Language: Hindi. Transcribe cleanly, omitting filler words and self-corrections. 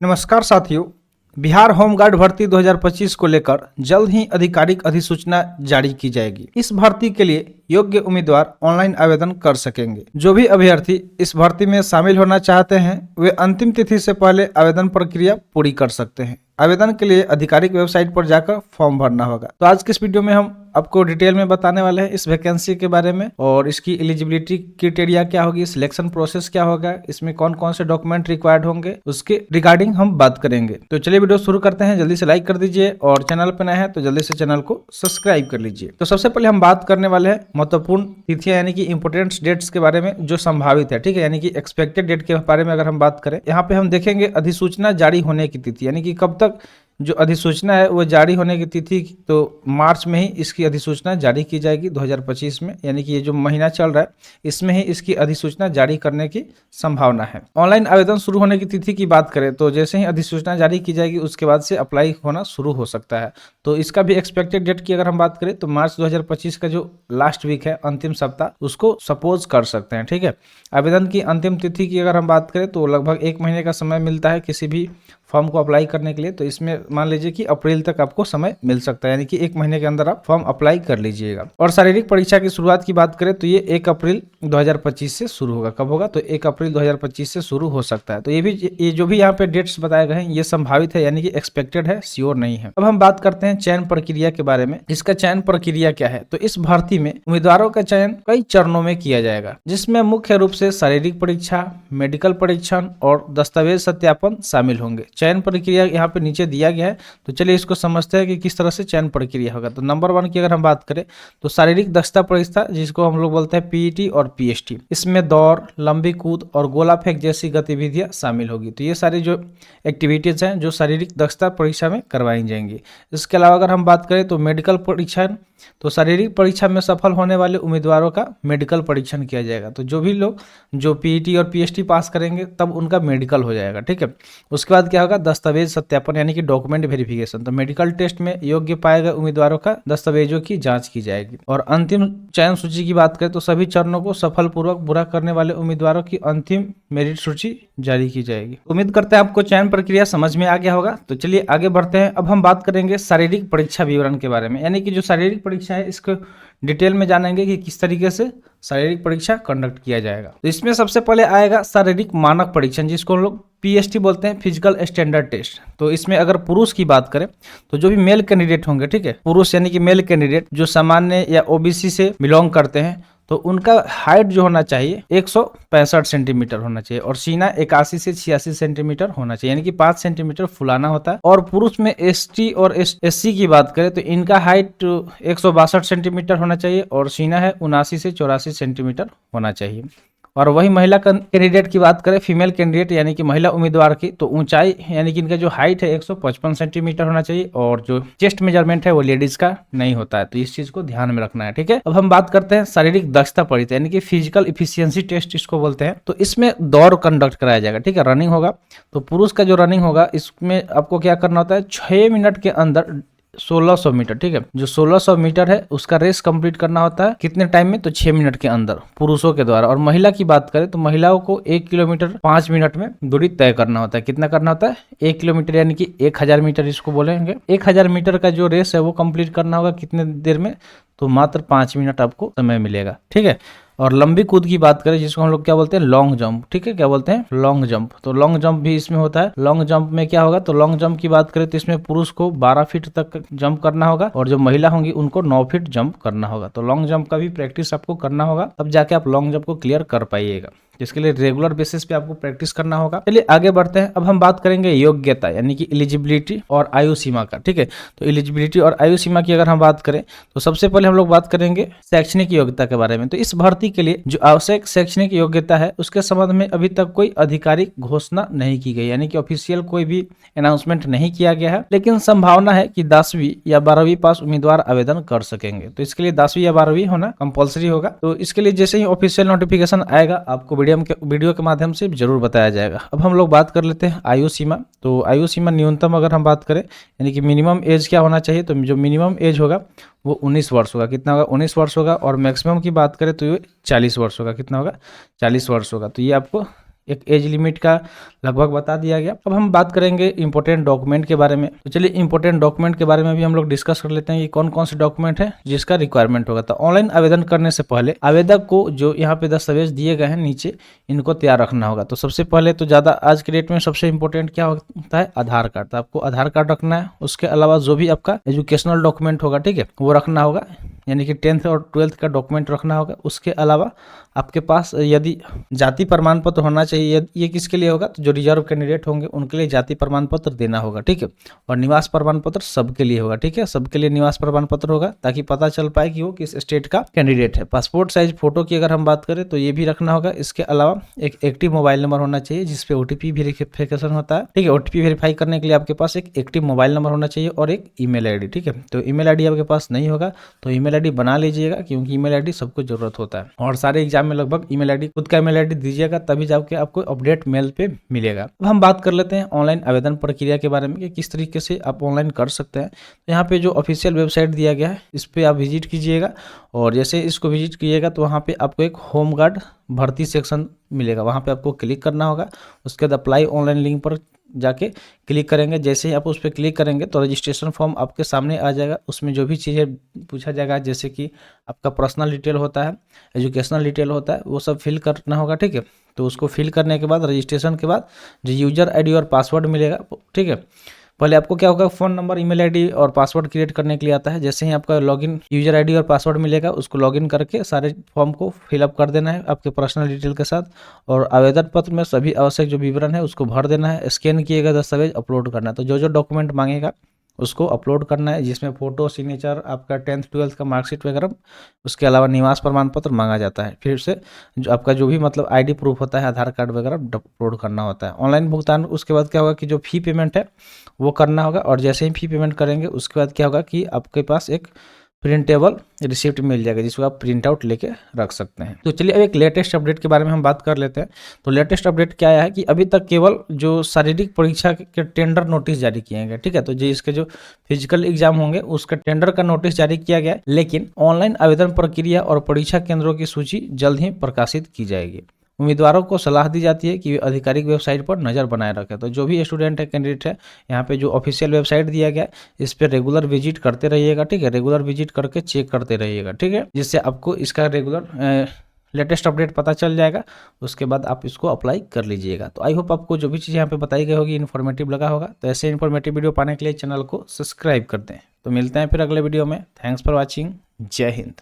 नमस्कार साथियों। बिहार होमगार्ड भर्ती 2025 को लेकर जल्द ही आधिकारिक अधिसूचना जारी की जाएगी। इस भर्ती के लिए योग्य उम्मीदवार ऑनलाइन आवेदन कर सकेंगे। जो भी अभ्यर्थी इस भर्ती में शामिल होना चाहते हैं वे अंतिम तिथि से पहले आवेदन प्रक्रिया पूरी कर सकते हैं। आवेदन के लिए आधिकारिक वेबसाइट पर जाकर फॉर्म भरना होगा। तो आज के इस वीडियो में हम आपको डिटेल में बताने वाले हैं इस वैकेंसी के बारे में और इसकी एलिजिबिलिटी क्राइटेरिया क्या होगी, सिलेक्शन प्रोसेस क्या होगा, इसमें कौन कौन से डॉक्यूमेंट रिक्वायर्ड होंगे, उसके रिगार्डिंग हम बात करेंगे। तो चलिए वीडियो शुरू करते हैं। जल्दी से लाइक कर दीजिए और चैनल पर नए हैं तो जल्दी से चैनल को सब्सक्राइब कर लीजिए। तो सबसे पहले हम बात करने वाले हैं महत्वपूर्ण तिथियां यानी कि इंपोर्टेंट डेट्स के बारे में जो संभावित है। ठीक है, यानी कि एक्सपेक्टेड डेट के बारे में अगर हम बात करें, यहाँ पे हम देखेंगे अधिसूचना जारी होने की तिथि, यानी कि कब तक जो अधिसूचना है वो जारी होने की तिथि। तो मार्च में ही इसकी अधिसूचना जारी की जाएगी 2025 में, यानी कि ये जो महीना चल रहा है इसमें ही इसकी अधिसूचना जारी करने की संभावना है। ऑनलाइन आवेदन शुरू होने की तिथि की बात करें तो जैसे ही अधिसूचना जारी की जाएगी उसके बाद से अप्लाई होना शुरू हो सकता है। तो इसका भी एक्सपेक्टेड डेट की अगर हम बात करें तो मार्च 2025 का जो लास्ट वीक है, अंतिम सप्ताह, उसको सपोज कर सकते हैं। ठीक है, आवेदन की अंतिम तिथि की अगर हम बात करें तो लगभग 1 महीने का समय मिलता है किसी भी फॉर्म को अप्लाई करने के लिए। तो इसमें मान लीजिए कि अप्रैल तक आपको समय मिल सकता है, यानी कि 1 महीने के अंदर आप फॉर्म अप्लाई कर लीजिएगा। और शारीरिक परीक्षा की शुरुआत की बात करें तो ये 1 अप्रैल 2025 से शुरू होगा। कब होगा? तो 1 अप्रैल 2025 से शुरू हो सकता है। तो ये जो भी यहाँ पे डेट्स बताए गए हैं ये संभावित है, यानी कि एक्सपेक्टेड है, श्योर नहीं है। अब हम बात करते हैं चयन प्रक्रिया के बारे में। इसका चयन प्रक्रिया क्या है? तो इस भर्ती में उम्मीदवारों का चयन कई चरणों में किया जाएगा, जिसमें मुख्य रूप से शारीरिक परीक्षा, मेडिकल परीक्षण और दस्तावेज सत्यापन शामिल होंगे। चयन प्रक्रिया यहाँ पे नीचे दिया गया है, तो चलिए इसको समझते हैं कि किस तरह से चयन प्रक्रिया होगा। तो नंबर 1 की अगर हम बात करें तो शारीरिक दक्षता परीक्षा, जिसको हम लोग बोलते हैं पीईटी और पीएसटी। इसमें दौड़, लंबी कूद और गोला फेंक जैसी गतिविधियां शामिल होगी। तो ये सारी जो एक्टिविटीज हैं जो शारीरिक दक्षता परीक्षा में करवाई जाएंगी। इसके अलावा अगर हम बात करें तो मेडिकल परीक्षण, तो शारीरिक परीक्षा में सफल होने वाले उम्मीदवारों का मेडिकल परीक्षण किया जाएगा। तो जो भी लोग जो पीईटी और पीएसटी पास करेंगे तब उनका मेडिकल हो जाएगा। ठीक है, उसके बाद क्या होगा? दस्तावेज सत्यापन, यानी कि डॉक्यूमेंट वेरिफिकेशन। तो मेडिकल टेस्ट में योग्य पाए गए उम्मीदवारों का दस्तावेजों की जांच की जाएगी। और अंतिम चयन सूची की बात करें तो सभी चरणों को सफलपूर्वक पूरा करने वाले उम्मीदवारों की अंतिम मेरिट सूची जारी की जाएगी। उम्मीद करते हैं आपको चयन प्रक्रिया समझ में आ गया होगा। तो चलिए आगे बढ़ते हैं। अब हम बात करेंगे शारीरिक परीक्षा विवरण के बारे में, यानी कि जो शारीरिक परीक्षा है इसको डिटेल में जानेंगे कि किस तरीके से शारीरिक परीक्षा कंडक्ट किया जाएगा। तो इसमें सबसे पहले आएगा शारीरिक मानक परीक्षण, जिसको हम लोग पीएसटी बोलते हैं, फिजिकल स्टैंडर्ड टेस्ट। तो इसमें अगर पुरुष की बात करें तो जो भी मेल कैंडिडेट होंगे, ठीक है, पुरुष यानी कि मेल कैंडिडेट जो सामान्य या ओबीसी से बिलोंग करते हैं, तो उनका हाइट जो होना चाहिए 165 सेंटीमीटर होना चाहिए और सीना 81 से 86 सेंटीमीटर होना चाहिए, यानी कि 5 सेंटीमीटर फुलाना होता है। और पुरुष में एसटी और एससी की बात करें तो इनका हाइट 162 सेंटीमीटर होना चाहिए और सीना है 79 से 84 सेंटीमीटर होना चाहिए। और वही महिला कैंडिडेट की बात करें, फीमेल कैंडिडेट यानी कि महिला उम्मीदवार की, तो ऊंचाई यानी कि इनका जो हाइट है 155 सेंटीमीटर होना चाहिए और जो चेस्ट मेजरमेंट है वो लेडीज का नहीं होता है। तो इस चीज को ध्यान में रखना है। ठीक है, अब हम बात करते हैं शारीरिक दक्षता परीक्षा, यानी कि फिजिकल इफिशियंसी टेस्ट इसको बोलते हैं। तो इसमें दौड़ कंडक्ट कराया जाएगा। ठीक है, रनिंग होगा। तो पुरुष का जो रनिंग होगा इसमें आपको क्या करना होता है, 6 मिनट के अंदर 1600 मीटर। ठीक है, जो 1600 मीटर है उसका रेस कंप्लीट करना होता है कितने टाइम में? तो 6 मिनट के अंदर पुरुषों के द्वारा। और महिला की बात करें तो महिलाओं को 1 किलोमीटर 5 मिनट में दूरी तय करना होता है। कितना करना होता है? 1 किलोमीटर यानी कि 1000 मीटर इसको बोलेंगे। 1000 मीटर का जो रेस है वो कंप्लीट करना होगा कितने देर में? तो मात्र 5 मिनट आपको समय मिलेगा। ठीक है, और लंबी कूद की बात करें जिसको हम लोग क्या बोलते हैं? Long jump. ठीक है, क्या बोलते हैं? Long jump. तो लॉन्ग जंप भी इसमें होता है। लॉन्ग जंप में क्या होगा? तो लॉन्ग जंप की बात करें तो इसमें पुरुष को 12 फीट तक जंप करना होगा और जो महिला होंगी उनको 9 फीट जंप करना होगा। तो लॉन्ग जंप का भी प्रैक्टिस आपको करना होगा, तब जाके आप लॉन्ग जंप को क्लियर कर पाइएगा, जिसके लिए रेगुलर बेसिस पे आपको प्रैक्टिस करना होगा। चलिए आगे बढ़ते हैं। अब हम बात करेंगे योग्यता यानी कि एलिजिबिलिटी और आयु सीमा का। ठीक है, तो एलिजिबिलिटी और आयु सीमा की अगर हम बात करें तो सबसे पहले हम लोग बात करेंगे शैक्षणिक योग्यता के बारे में। तो इस भर्ती के लिए जो आवश्यक शैक्षणिक योग्यता है उसके संबंध में अभी तक कोई आधिकारिक घोषणा नहीं की गई, यानी कि ऑफिशियल कोई भी अनाउंसमेंट नहीं किया गया है, लेकिन संभावना है कि 10वीं या 12वीं पास उम्मीदवार आवेदन कर सकेंगे। तो इसके लिए 10वीं या 12वीं होना कंपलसरी होगा। तो इसके लिए जैसे ही ऑफिशियल नोटिफिकेशन आएगा आपको वीडियो के माध्यम से जरूर बताया जाएगा। अब हम लोग बात कर लेते हैं आयु सीमा। तो आयु सीमा न्यूनतम अगर हम बात करें यानी कि मिनिमम एज क्या होना चाहिए, तो जो मिनिमम एज होगा वो 19 वर्ष होगा। कितना होगा? 19 वर्ष होगा। और मैक्सिमम की बात करें तो ये 40 वर्ष होगा। कितना होगा? 40 वर्ष होगा। तो ये आपको एक एज लिमिट का लगभग बता दिया गया। अब हम बात करेंगे इंपॉर्टेंट डॉक्यूमेंट के बारे में। तो चलिए इंपॉर्टेंट डॉक्यूमेंट के बारे में भी हम लोग डिस्कस कर लेते हैं कि कौन कौन से डॉक्यूमेंट है जिसका रिक्वायरमेंट होगा। तो ऑनलाइन आवेदन करने से पहले आवेदक को जो यहाँ पे दस्तावेज दिए गए हैं नीचे, इनको तैयार रखना होगा। तो सबसे पहले तो ज़्यादा आज के डेट में सबसे इंपॉर्टेंट क्या होता है, आधार कार्ड। तो आपको आधार कार्ड रखना है। उसके अलावा जो भी आपका एजुकेशनल डॉक्यूमेंट होगा, ठीक है, वो रखना होगा, यानी कि 10th और 12th का डॉक्यूमेंट रखना होगा। उसके अलावा आपके पास यदि जाति प्रमाण पत्र होना चाहिए। ये किसके लिए होगा, तो जो रिजर्व कैंडिडेट होंगे उनके लिए जाति प्रमाण पत्र देना होगा, ठीक है। और निवास प्रमाण पत्र सबके लिए होगा, ठीक है, सबके लिए निवास प्रमाण पत्र होगा, ताकि पता चल पाए कि वो किस स्टेट का कैंडिडेट है। पासपोर्ट साइज फोटो की अगर हम बात करें तो ये भी रखना होगा। इसके अलावा एक एक्टिव मोबाइल नंबर होना चाहिए जिसपे OTP वेरिफिकेशन होता है, ठीक है। OTP वेरीफाई करने के लिए आपके पास एक एक्टिव मोबाइल नंबर होना चाहिए और एक ईमेल आईडी, ठीक है। तो ईमेल आईडी आपके पास नहीं होगा तो ईमेल आईडी बना लीजिएगा, क्योंकि ईमेल आईडी सबको जरूरत होता है। और सारे एग्जाम में लगभग ईमेल आईडी, खुद का ईमेल आईडी दीजिएगा, तभी जाके आपको अपडेट मेल पे मिलेगा। अब हम बात कर लेते हैं ऑनलाइन आवेदन प्रक्रिया के बारे में कि किस तरीके से आप ऑनलाइन कर सकते हैं। तो यहाँ पे जो ऑफिशियल वेबसाइट दिया गया है इस पे आप विजिट कीजिएगा, और जैसे इसको विजिट कीजिएगा तो वहाँ पे आपको एक होमगार्ड भर्ती सेक्शन मिलेगा, वहाँ पे आपको क्लिक करना होगा। उसके बाद अप्लाई ऑनलाइन लिंक पर जाके क्लिक करेंगे। जैसे ही आप उस पर क्लिक करेंगे तो रजिस्ट्रेशन फॉर्म आपके सामने आ जाएगा। उसमें जो भी चीज़ें पूछा जाएगा, जैसे कि आपका पर्सनल डिटेल होता है, एजुकेशनल डिटेल होता है, वो सब फिल करना होगा, ठीक है। तो उसको फिल करने के बाद रजिस्ट्रेशन के बाद जो यूजर आईडी और पासवर्ड मिलेगा, ठीक है, पहले आपको क्या होगा, फ़ोन नंबर, ईमेल आईडी और पासवर्ड क्रिएट करने के लिए आता है। जैसे ही आपका लॉगिन यूजर आईडी और पासवर्ड मिलेगा, उसको लॉगिन करके सारे फॉर्म को फिलअप कर देना है आपके पर्सनल डिटेल के साथ, और आवेदन पत्र में सभी आवश्यक जो विवरण है उसको भर देना है। स्कैन किए गए दस्तावेज अपलोड करना है। तो जो जो डॉक्यूमेंट मांगेगा उसको अपलोड करना है, जिसमें फोटो, सिग्नेचर, आपका 10th 12th का मार्कशीट वगैरह, उसके अलावा निवास प्रमाण पत्र मांगा जाता है। फिर से जो आपका जो भी मतलब आईडी प्रूफ होता है, आधार कार्ड वगैरह अपलोड करना होता है। ऑनलाइन भुगतान, उसके बाद क्या होगा कि जो फी पेमेंट है वो करना होगा, और जैसे ही फी पेमेंट करेंगे उसके बाद क्या होगा कि आपके पास एक प्रिंटेबल रिसिप्ट मिल जाएगा जिसको आप प्रिंट आउट लेके रख सकते हैं। तो चलिए अब एक लेटेस्ट अपडेट के बारे में हम बात कर लेते हैं। तो लेटेस्ट अपडेट क्या आया है कि अभी तक केवल जो शारीरिक परीक्षा के टेंडर नोटिस जारी किए गए, ठीक है। तो जो इसके जो फिजिकल एग्जाम होंगे उसका टेंडर का नोटिस जारी किया गया है, लेकिन ऑनलाइन आवेदन प्रक्रिया और परीक्षा केंद्रों की सूची जल्द ही प्रकाशित की जाएगी। उम्मीदवारों को सलाह दी जाती है कि वे आधिकारिक वेबसाइट पर नज़र बनाए रखें। तो जो भी स्टूडेंट है, कैंडिडेट है, यहाँ पे जो ऑफिशियल वेबसाइट दिया गया है इस पर रेगुलर विजिट करते रहिएगा, ठीक है। रेगुलर विजिट करके चेक करते रहिएगा, ठीक है, जिससे आपको इसका रेगुलर लेटेस्ट अपडेट पता चल जाएगा। उसके बाद आप इसको अप्लाई कर लीजिएगा। तो आई होप आपको जो भी चीज़ यहाँ पे बताई गई होगी इन्फॉर्मेटिव लगा होगा। तो ऐसे इन्फॉर्मेटिव वीडियो पाने के लिए चैनल को सब्सक्राइब कर दें। तो मिलते हैं फिर अगले वीडियो में। Thanks for watching. जय हिंद।